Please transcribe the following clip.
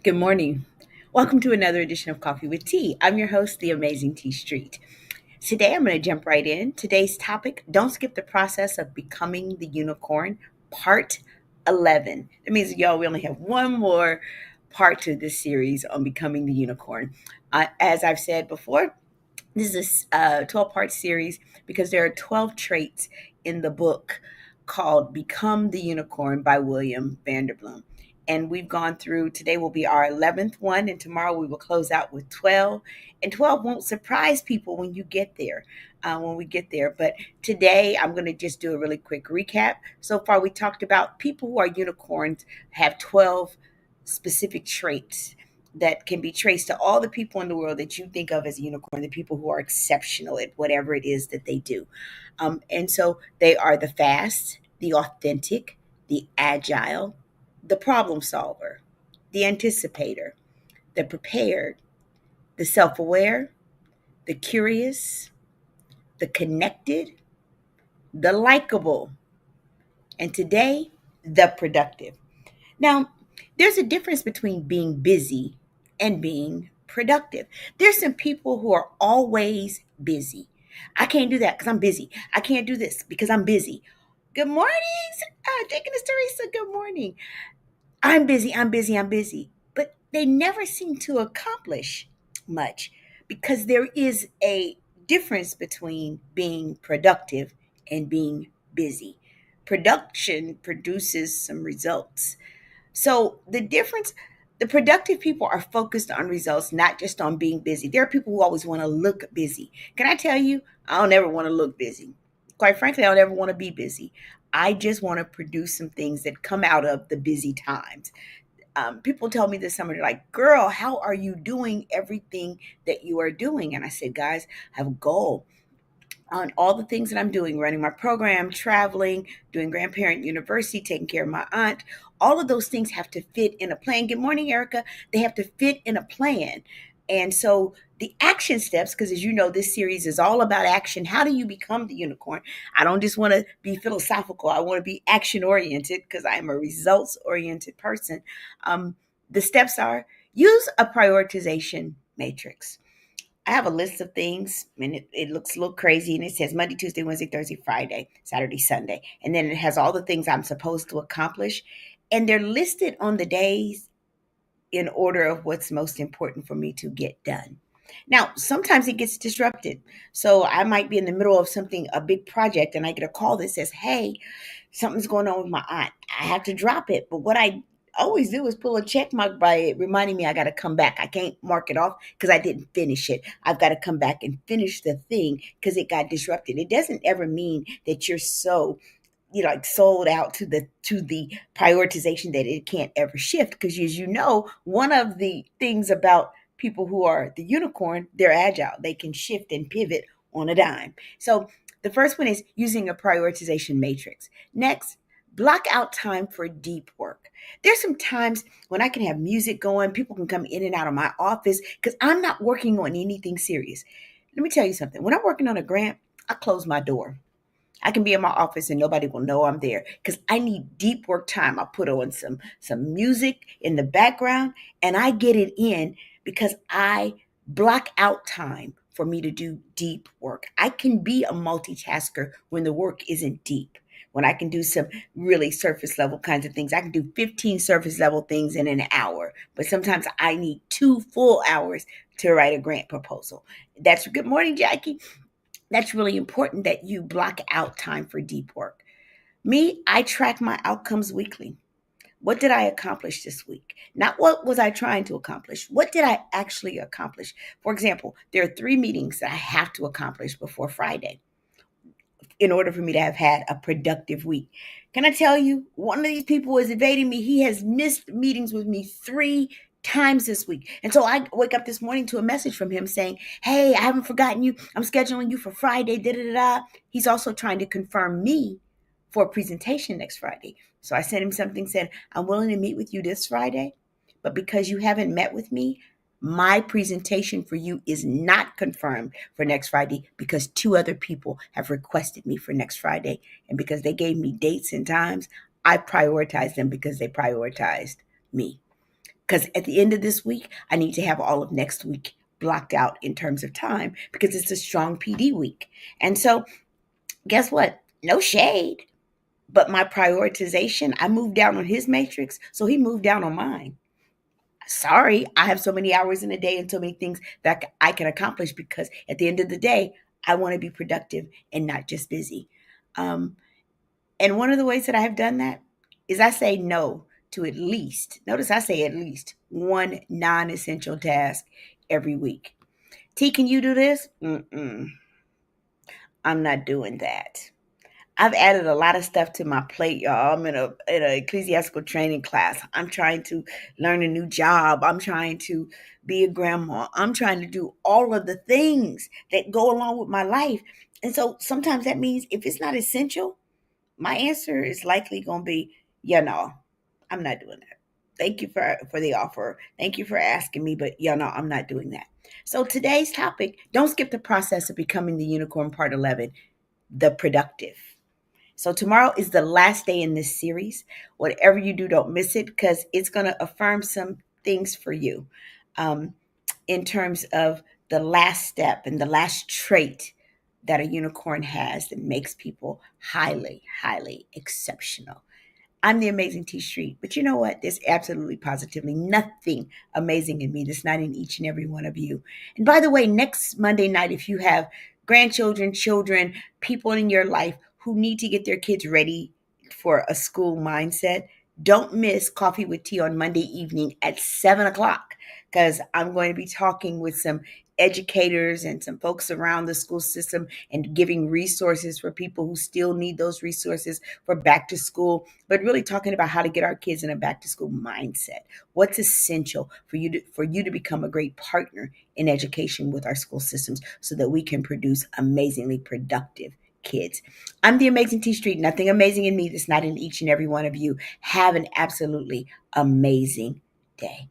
Good morning. Welcome to another edition of Coffee with Tea. I'm your host, the amazing Tea Street. Today I'm going to jump right in. Today's topic: don't skip the process of becoming the unicorn, part 11. That means, y'all, we only have one more part to this series on becoming the unicorn. As I've said before, this is a 12-part series because there are 12 traits in the book called Become the Unicorn by William Vanderbloom. And we've gone through, today will be our 11th one, and tomorrow we will close out with 12. And 12 won't surprise people when you get there, when we get there. But today I'm going to just do a really quick recap. So far, we talked about people who are unicorns have 12 specific traits that can be traced to all the people in the world that you think of as a unicorn, the people who are exceptional at whatever it is that they do. And so they are the fast, the authentic, the agile, the problem solver, the anticipator, the prepared, the self aware, the curious, the connected, the likable, and today, the productive. Now, there's a difference between being busy and being productive. There's some people who are always busy. I can't do that because I'm busy. I can't do this because I'm busy. Good morning, Deaconess Teresa. Good morning. I'm busy. I'm busy. I'm busy. But they never seem to accomplish much because there is a difference between being productive and being busy. Production produces some results, so the difference, the productive people are focused on results, not just on being busy. There are people who always want to look busy. Can I tell you, I don't ever want to look busy. Quite frankly, I don't ever want to be busy. I just want to produce some things that come out of the busy times. People tell me this summer, they're like, girl, how are you doing everything that you are doing? And I said, guys, I have a goal on all the things that I'm doing, running my program, traveling, doing grandparent university, taking care of my aunt. All of those things have to fit in a plan. Good morning, Erica. They have to fit in a plan. And so the action steps, because as you know, this series is all about action. How do you become the unicorn? I don't just want to be philosophical. I want to be action oriented because I'm a results oriented person. Um, the steps are: use a prioritization matrix. I have a list of things, and it looks a little crazy, and it says Monday, Tuesday, Wednesday, Thursday, Friday, Saturday, Sunday. And then it has all the things I'm supposed to accomplish. And they're listed on the days in order of what's most important for me to get done. Now, sometimes it gets disrupted. So I might be in the middle of something, a big project, and I get a call that says, hey, something's going on with my aunt. I have to drop it. But what I always do is pull a check mark by it, reminding me I got to come back. I can't mark it off because I didn't finish it. I've got to come back and finish the thing because it got disrupted. It doesn't ever mean that you're so like sold out to the prioritization that it can't ever shift, because as you know, one of the things about people who are the unicorn, they're agile. They can shift and pivot on a dime. So the first one is using a prioritization matrix. Next, block out time for deep work. There's some times when I can have music going, people can come in and out of my office because I'm not working on anything serious. Let me tell you something. When I'm working on a grant, I close my door. I can be in my office and nobody will know I'm there because I need deep work time. I put on some music in the background and I get it in because I block out time for me to do deep work. I can be a multitasker when the work isn't deep. When I can do some really surface level kinds of things, I can do 15 surface level things in an hour. But sometimes I need 2 full hours to write a grant proposal. That's good morning, Jackie. That's really important that you block out time for deep work. Me, I track my outcomes weekly. What did I accomplish this week? Not what was I trying to accomplish. What did I actually accomplish? For example, there are 3 meetings that I have to accomplish before Friday in order for me to have had a productive week. Can I tell you, one of these people is evading me. He has missed meetings with me 3 times this week. And so I wake up this morning to a message from him saying, hey, I haven't forgotten you. I'm scheduling you for Friday. Da, da, da, da. He's also trying to confirm me for a presentation next Friday. So I sent him something, said, I'm willing to meet with you this Friday, but because you haven't met with me, my presentation for you is not confirmed for next Friday because 2 other people have requested me for next Friday. And because they gave me dates and times, I prioritized them because they prioritized me. Because at the end of this week, I need to have all of next week blocked out in terms of time because it's a strong PD week. And so, guess what? No shade, but my prioritization, I moved down on his matrix, so he moved down on mine. Sorry, I have so many hours in a day and so many things that I can accomplish because at the end of the day, I want to be productive and not just busy. Um, and one of the ways that I have done that is I say no to at least, notice I say at least one non essential task every week. T, can you do this? Mm-mm, I'm not doing that. I've added a lot of stuff to my plate, y'all. I'm in a ecclesiastical training class. I'm trying to learn a new job. I'm trying to be a grandma. I'm trying to do all of the things that go along with my life. And so sometimes that means if it's not essential, my answer is likely going to be, yeah, no, I'm not doing that. Thank you for the offer. Thank you for asking me, but yeah, no, I'm not doing that. So today's topic, don't skip the process of becoming the unicorn, part 11, the productive. So tomorrow is the last day in this series. Whatever you do, don't miss it because it's going to affirm some things for you um, in terms of the last step and the last trait that a unicorn has that makes people highly, highly exceptional. I'm the amazing T Street, but you know what? There's absolutely positively nothing amazing in me that's not in each and every one of you. And by the way, next Monday night, if you have grandchildren, children, people in your life who need to get their kids ready for a school mindset, don't miss Coffee with Tea on Monday evening at 7 o'clock because I'm going to be talking with some educators and some folks around the school system and giving resources for people who still need those resources for back to school, but really talking about how to get our kids in a back to school mindset. What's essential for you to become a great partner in education with our school systems so that we can produce amazingly productive kids. I'm the amazing T Street. Nothing amazing in me that's not in each and every one of you. Have an absolutely amazing day.